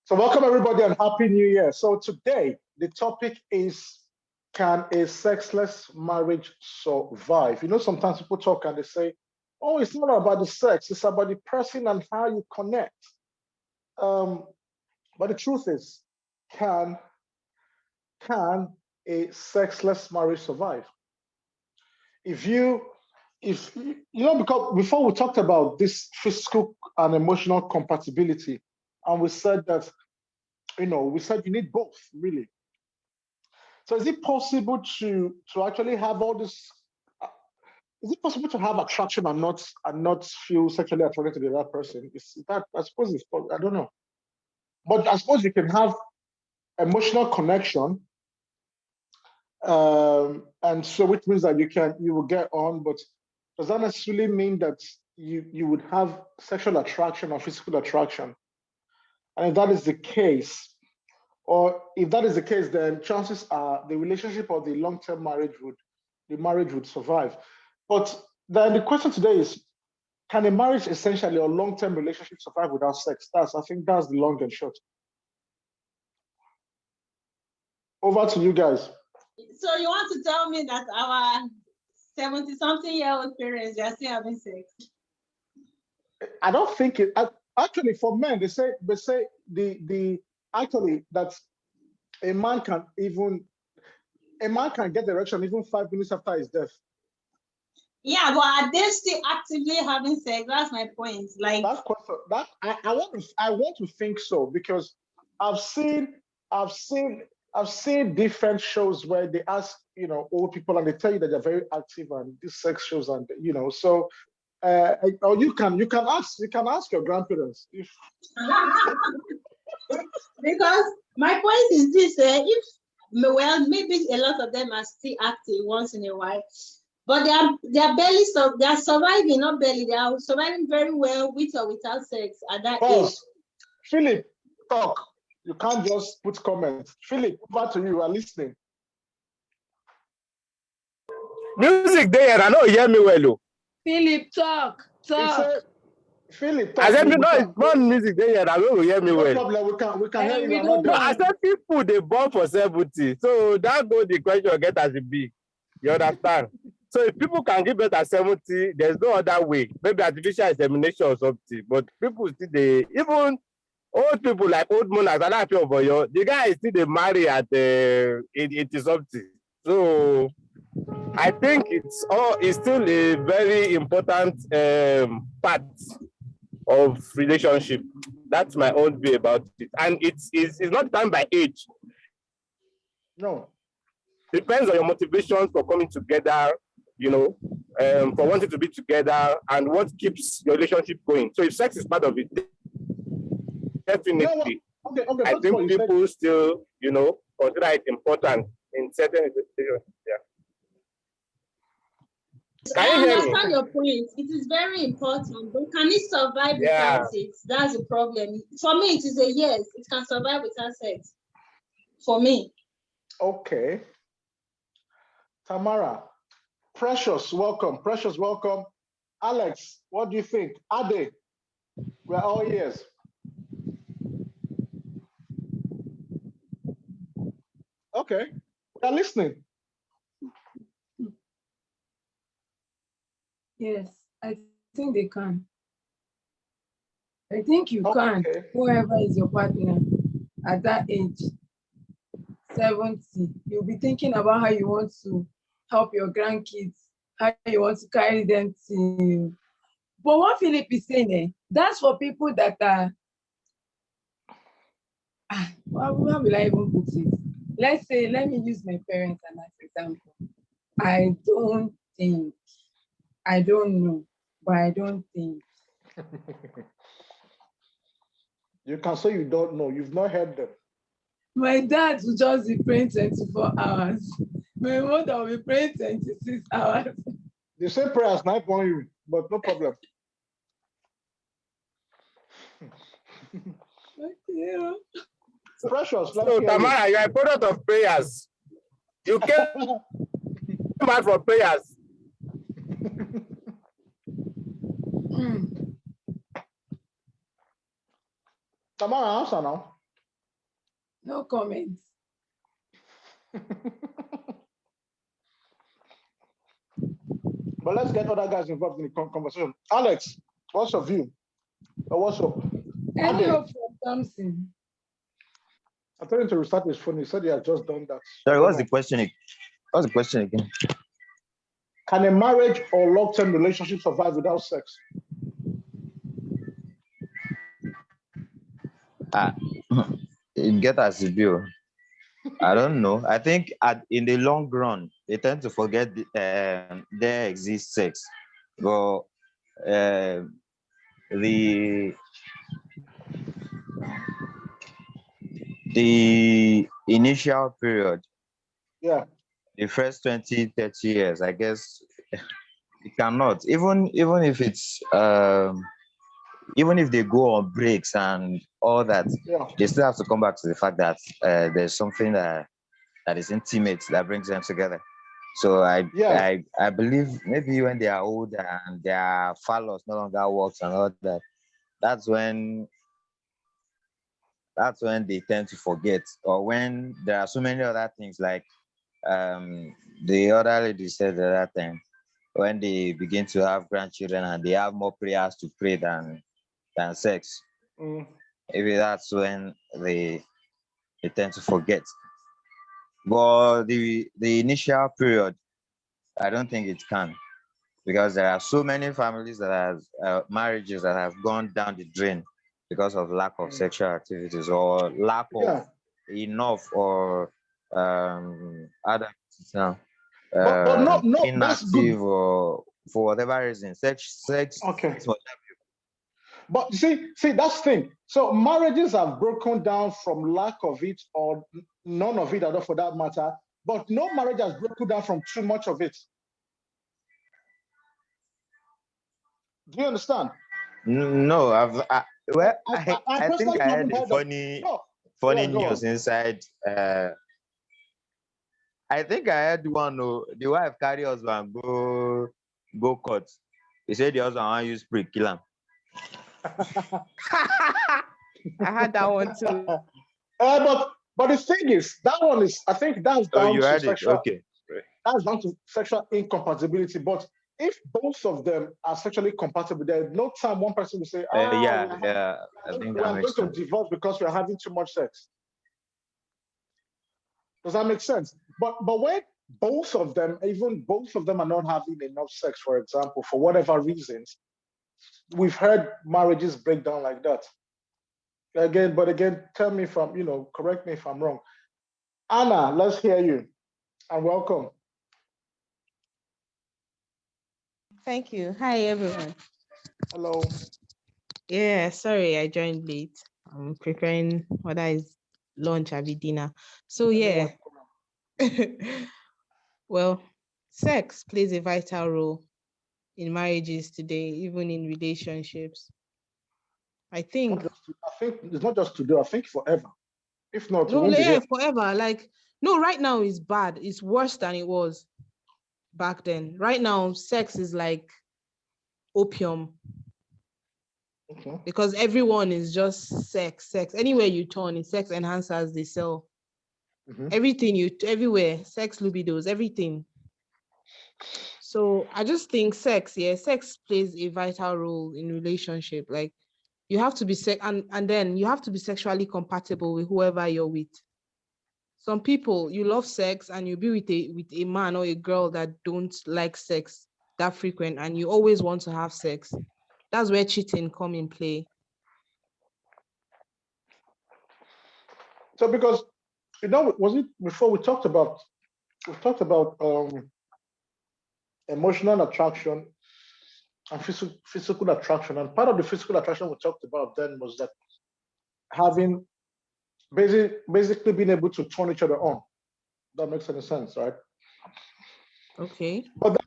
So welcome everybody and Happy New Year. So today the topic is, can a sexless marriage survive? You know, sometimes people talk and they say, oh, it's not about the sex, it's about the person and how you connect. But the truth is, can a sexless marriage survive? If you know, because before we talked about this physical and emotional compatibility, and we said that, we said you need both, really. So is it possible to actually have all this? Is it possible to have attraction and not feel sexually attracted to the other person? Is that, I suppose it's, I don't know, but I suppose you can have emotional connection, and so which means that you will get on, but does that necessarily mean that you would have sexual attraction or physical attraction? And if that is the case, then chances are the relationship or the long-term marriage would survive. But then the question today is, can a marriage essentially or long-term relationship survive without sex? I think that's the long and short. Over to you guys. So you want to tell me that our 70-something-year-old parents, they are still having sex? I don't think it. Actually, for men, they say actually that a man can get erection even 5 minutes after his death. Yeah, but are they still actively having sex? That's my point. Like that question, I want to think so, because I've seen different shows where they ask old people and they tell you that they're very active and these sex shows, and so or you can ask your grandparents if because my point is this: if maybe a lot of them are still active once in a while, but they are surviving, not barely, they are surviving very well with or without sex at that age. Philip, talk. You can't just put comments. Philip, over to you. You are listening. Music there, I know you hear me well. Philip, talk. Philip, talk. I said, no, it's one music there, I know you hear me well. No problem, we can hear you. I said people, they born for 70. So that go the question get as it be. You understand? So if people can give birth at 70, there's no other way. Maybe artificial insemination or something. But people still, even old people like old monarchs, I don't feel for you. The guy is still they marry at 80 something. So I think it's still a very important part of relationship. That's my own view about it. And it's not done by age. No. Depends on your motivation for coming together, for wanting to be together and what keeps your relationship going. So if sex is part of it, definitely. Okay, I think people still, consider it important in certain situations. Yeah. I understand your point. It is very important, but can it survive without it? That's the problem. For me, it is a yes. It can survive without sex. For me. Okay. Tamara, Precious, welcome. Precious, welcome. Alex, what do you think? Ade, we're all ears. Okay, we're listening. Yes, I think they can. I think you can. Whoever is your partner at that age, 70, you'll be thinking about how you want to help your grandkids, how you want to carry them to. But what Philip is saying, that's for people that are, how will I even put it? Let's say, let me use my parents as an example. I don't know, but I don't think. You can say you don't know. You've not heard them. My dad will just be praying 24 hours. My mother will be praying 26 hours. The same prayers not on you, but no problem. Yeah. Precious. So Tamara, you are a product of prayers. You came back for prayers. Tamara, answer now. No comments. But let's get other guys involved in the conversation. Alex, what's your view? Or what's your Any hope for Thompson? I told him to restart his phone. He said he had just done that. Sorry, what's the question? What's the question again? Can a marriage or long-term relationship survive without sex? Get as a bill. I don't know. I think in the long run, they tend to forget there exists sex. But the initial period, yeah, the first 20, 30 years, I guess it cannot. Even if it's even if they go on breaks and all that, yeah, they still have to come back to the fact that there's something that is intimate that brings them together. So I believe maybe when they are older and their phallus no longer works and all that, that's when they tend to forget, or when there are so many other things like the other lady said the other time, when they begin to have grandchildren and they have more prayers to pray than sex. Maybe that's when they tend to forget. But the initial period, I don't think it can, because there are so many families that have marriages that have gone down the drain because of lack of sexual activities or lack of enough or other inactive or for whatever reason. Sex. Okay. But see, that's the thing. So marriages have broken down from lack of it or none of it at all for that matter. But no marriage has broken down from too much of it. Do you understand? No, I think I heard a funny news inside. I think I heard one. The wife carry husband go court. He said the husband want use spray kill him. I had that one too. But the thing is, that one is, I think that's down to sexual. Okay. That's down to sexual incompatibility. But if both of them are sexually compatible, there's no time one person will say, I think we're going to divorce because we're having too much sex. Does that make sense? But when both of them are not having enough sex, for example, for whatever reasons, we've heard marriages break down like that. Again, tell me correct me if I'm wrong. Anna, let's hear you, and welcome. Thank you. Hi, everyone. Hello. Yeah, sorry, I joined late. I'm preparing whether it's lunch or dinner. So yeah. Well, sex plays a vital role in marriages today, even in relationships. I think it's not just today. I think forever. If not, forever. Like, no, right now is bad. It's worse than it was back then. Right now, sex is like opium. Okay. Because everyone is just sex. Anywhere you turn, it's sex enhancers they sell. Everything everywhere, sex libidos, everything. So I just think sex plays a vital role in relationship. Like, you have to be and then you have to be sexually compatible with whoever you're with. Some people, you love sex and you be with a man or a girl that don't like sex that frequent, and you always want to have sex. That's where cheating come in play. So because was it before we talked about emotional attraction and physical attraction, and part of the physical attraction we talked about then was that having basically being able to turn each other on. That makes any sense, right? Okay. But then,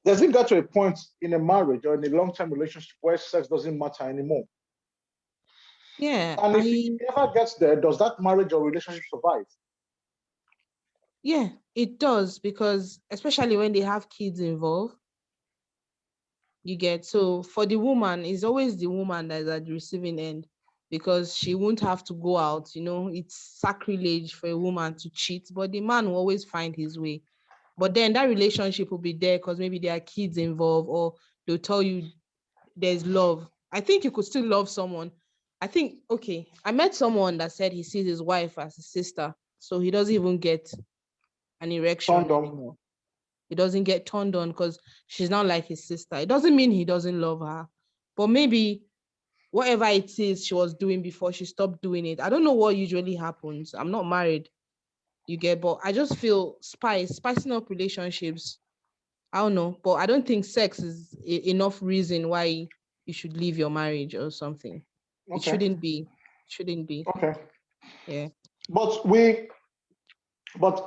does it get to a point in a marriage or in a long-term relationship where sex doesn't matter anymore? Yeah. And if it ever gets there, does that marriage or relationship survive? Yeah, it does, because especially when they have kids involved, you get, so for the woman, it's always the woman that is at the receiving end. because she won't have to go out. You know, it's sacrilege for a woman to cheat, but the man will always find his way. But then that relationship will be there because maybe there are kids involved, or they'll tell you there's love. I think you could still love someone. I think, okay, I met someone that said he sees his wife as his sister, so he doesn't even get an erection anymore. He doesn't get turned on because she's not like his sister. It doesn't mean he doesn't love her, but maybe whatever it is she was doing before, she stopped doing it. I don't know what usually happens. I'm not married, you get, but I just feel spicing up relationships. I don't know, but I don't think sex is enough reason why you should leave your marriage or something. Okay. It shouldn't be. Shouldn't be. Okay. Yeah. But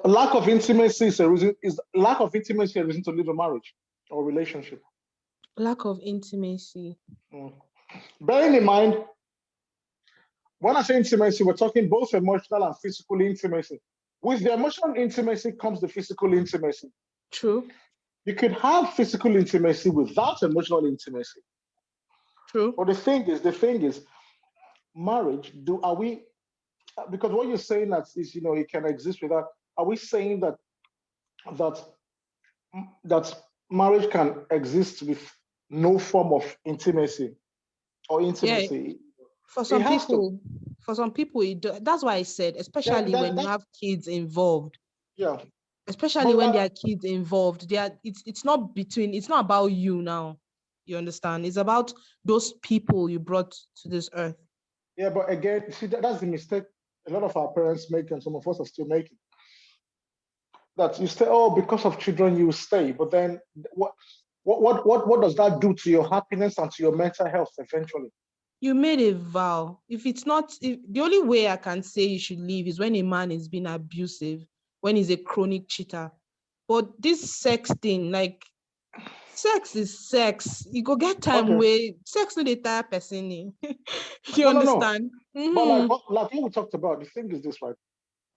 lack of intimacy is a reason. Is lack of intimacy a reason to leave a marriage or relationship? Lack of intimacy. Bearing in mind, when I say intimacy, we're talking both emotional and physical intimacy. With the emotional intimacy comes the physical intimacy. True. You could have physical intimacy without emotional intimacy. True. But the thing is, marriage, because what you're saying that is, it can exist without, are we saying that marriage can exist with no form of intimacy or intimacy? Yeah. For some people, that's why I said, especially when you have kids involved. Yeah. Especially when there are kids involved, it's not about you now. You understand? It's about those people you brought to this earth. Yeah, but again, see, that's the mistake a lot of our parents make, and some of us are still making. That you stay, because of children you stay, but then what does that do to your happiness and to your mental health eventually? You made a vow. The only way I can say you should leave is when a man is being abusive, when he's a chronic cheater. But this sex thing, like, sex is sex. You go get time where sex no dey tire person. You understand? No. Mm-hmm. But like what we talked about, the thing is this, right?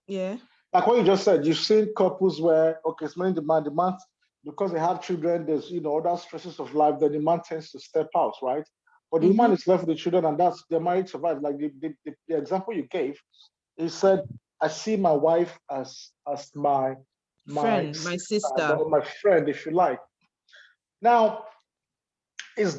Yeah. Like what you just said, you've seen couples where, it's mainly the man, because they have children, there's, other stresses of life, then the man tends to step out, right? But the woman is left with the children, and that's their marriage survives. Like the example you gave, he said, I see my wife as my friend, my sister, or my friend, if you like. Now, would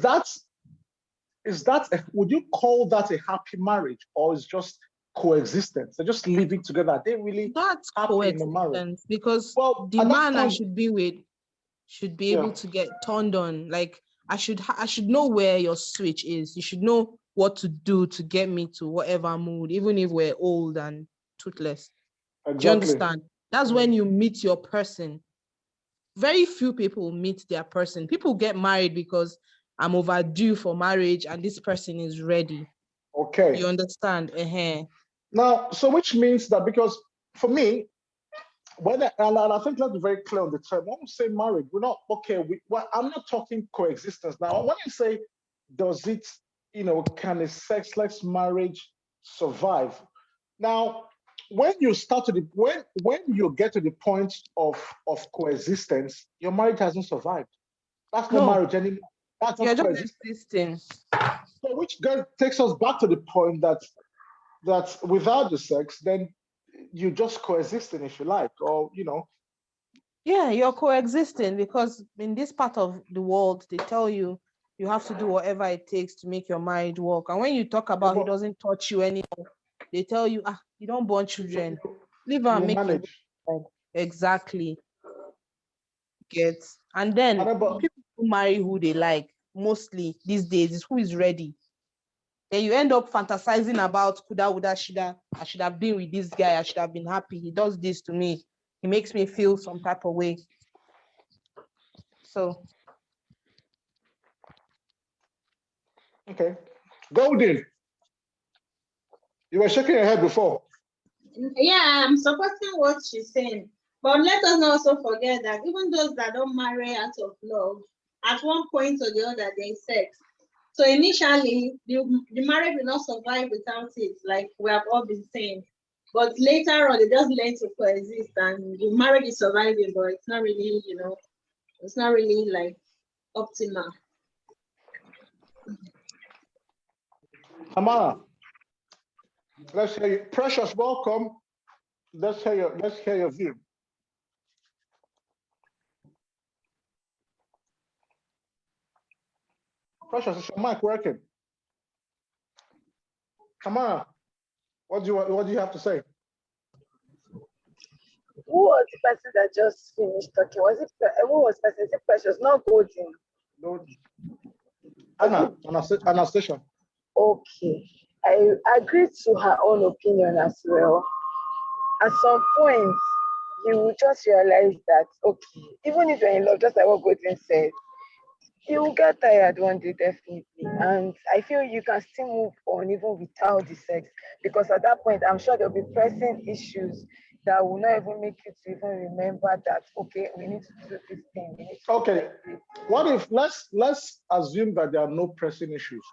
you call that a happy marriage, or is just coexistence? They're just living together. They really that's coexistence, because the man I should be with should be able to get turned on. Like, I should know where your switch is. You should know what to do to get me to whatever mood, even if we're old and toothless. Exactly. Do you understand? That's when you meet your person. Very few people meet their person. People get married because I'm overdue for marriage and this person is ready. Okay. You understand? Now, so which means that, because for me, and I think let's be very clear on the term. When we say marriage, we're not I'm not talking coexistence. Now, when you say, does it, can a sexless marriage survive? Now, when you when you get to the point of coexistence, your marriage hasn't survived. That's not marriage anymore. That's not coexisting. So which takes us back to the point that without the sex, then you're just coexisting, if you like, or Yeah, you're coexisting, because in this part of the world, they tell you have to do whatever it takes to make your marriage work. And when you talk about he doesn't touch you anymore, they tell you, you don't born children. Leave her and make manage. Exactly. And then people who marry who they like, mostly these days, is who is ready. Then you end up fantasizing about kuda, woulda, shida. I should have been with this guy. I should have been happy. He does this to me. He makes me feel some type of way. So. Okay. Golden. You were shaking your head before. Yeah, I'm supporting what she's saying. But let us not also forget that even those that don't marry out of love, at one point or the other, there's sex. So initially, the marriage will not survive without it, like we have all been saying. But later on, they just learn to coexist, and the marriage is surviving, but it's not really, it's not really like optimal. Amara. Let's hear you. Precious, welcome. Let's hear your view. Precious, is your mic working? Come on. What do you have to say? Who was the person that just finished talking? Was it who was the person? Is it Precious? Not Golden. No. Anastasia. Okay. I agree to her own opinion as well. At some point, you will just realize that, okay, even if you're in love, just like what Golden said, you will get tired one day, definitely. And I feel you can still move on even without the sex, because at that point, I'm sure there'll be pressing issues that will not even make you to even remember that, okay, we need to do this thing. We need to okay. What if, let's assume that there are no pressing issues.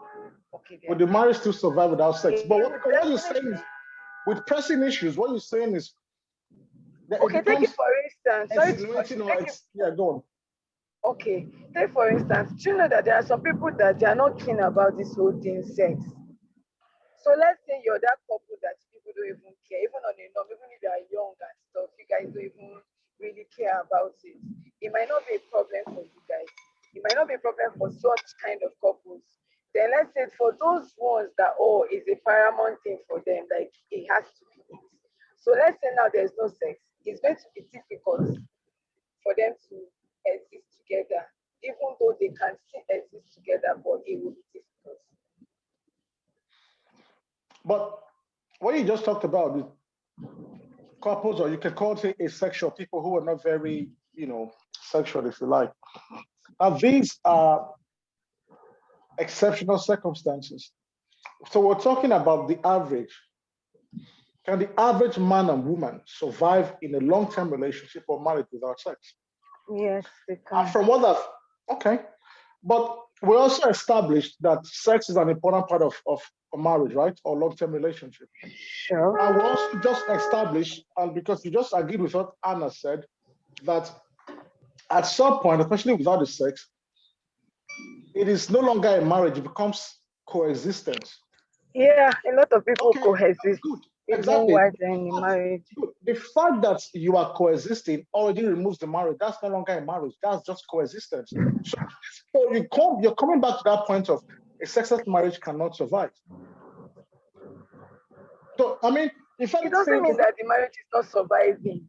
Okay. Would the marriage still survive without sex? But what you're saying is, with pressing issues, what you're saying is, okay, take it for instance. Yeah, go on. Okay, take for instance, do you know that there are some people that they are not keen about this whole thing, sex? So let's say you're that couple that people don't even care, even on a norm, even if you are young and stuff, you guys don't even really care about it. It might not be a problem for you guys. It might not be a problem for such kind of couples. Then let's say for those ones that, oh, it's a paramount thing for them, like it has to be it. So let's say now there's no sex. It's going to be difficult for them to exist together, even though they can still exist together, but it will be difficult. But what you just talked about, is couples, or you can call it asexual, people who are not very, sexual, if you like. These are exceptional circumstances. So we're talking about the average. Can the average man and woman survive in a long-term relationship or marriage without sex? Yes, they can. From what okay. But we also established that sex is an important part of a marriage, right? Or long-term relationship. Sure. And we also just established, and because you just agreed with what Anna said, that at some point, especially without the sex, it is no longer a marriage, it becomes coexistence. Yeah, a lot of people coexist. Good. Exactly. In marriage. The fact that you are coexisting already removes the marriage. That's no longer a marriage. That's just coexistence. So you're coming back to that point of a sexless marriage cannot survive. So I mean, it doesn't mean that the marriage is not surviving.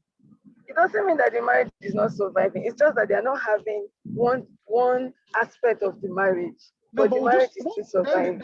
It doesn't mean that the marriage is not surviving. It's just that they are not having one aspect of the marriage, but the marriage is still surviving.